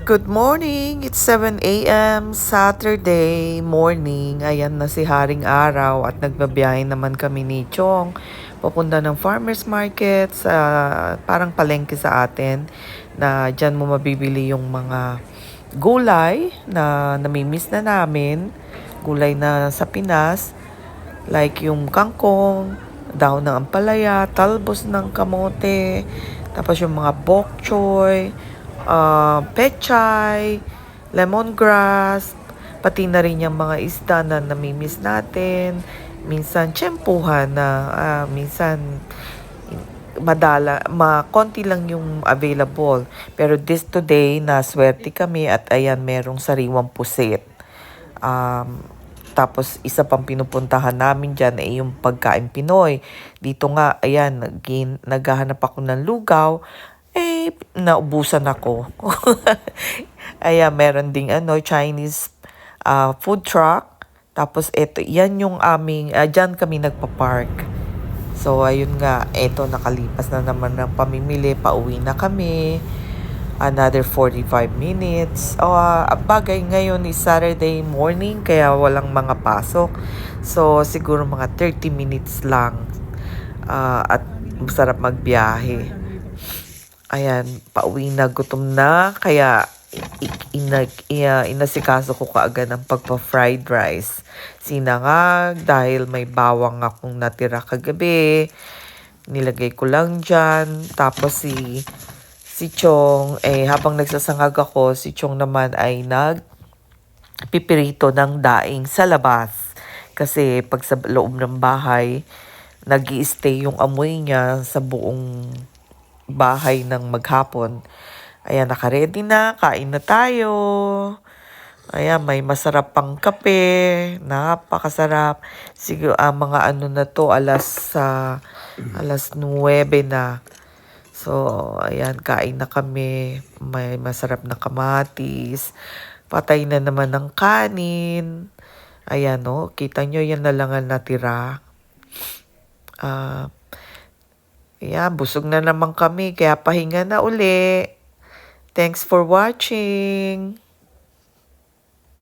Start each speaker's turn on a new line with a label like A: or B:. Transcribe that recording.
A: Good morning! It's 7 a.m. Saturday morning. Ayan na si Haring Araw at nagbabiyahe naman kami ni Chong. Pupunta ng farmer's market sa parang palengke sa atin na dyan mo mabibili yung mga gulay na namimiss na namin. Gulay na sa Pinas like yung kangkong, daon ng ampalaya, talbos ng kamote, tapos yung mga bok choy, pechay, lemongrass, pati na rin yung mga isda na namimiss natin. Minsan, tsempuhan na minsan konti lang yung available. Pero this today, naswerte kami at ayan, merong sariwang pusit. Tapos isa pang pinupuntahan namin dyan ay yung pagkain Pinoy. Dito nga, ayan, naghahanap ako ng lugaw. Naubusan ako. Ayan, meron ding Chinese food truck. Tapos yan yung aming, dyan kami nagpa-park. So, ayun nga, nakalipas na naman ng pamimili. Pauwi na kami. Another 45 minutes. Bagay ngayon is Saturday morning kaya walang mga pasok. So siguro mga 30 minutes lang. At masarap magbiyahe. Ayan, pauwi na, gutom na. Kaya inasikaso ko kaagad ang pagpa-fried rice. Sinangag dahil may bawang akong natira kagabi. Nilagay ko lang dyan. Tapos si Chong, habang nagsasangag ako, si Chong naman ay nagpipirito ng daing sa labas. Kasi pag sa loob ng bahay, nag-i-stay yung amoy niya sa buong bahay ng maghapon. Ayan, nakaready na, kain na tayo. Ayan, may masarap pang kape, napakasarap. Siguro, mga na to, alas 9 na. So, ayan, kain na kami. May masarap na kamatis. Patay na naman ng kanin. Ayan, kita nyo, yan na lang ang natira. Ayan, busog na naman kami. Kaya pahinga na uli. Thanks for watching.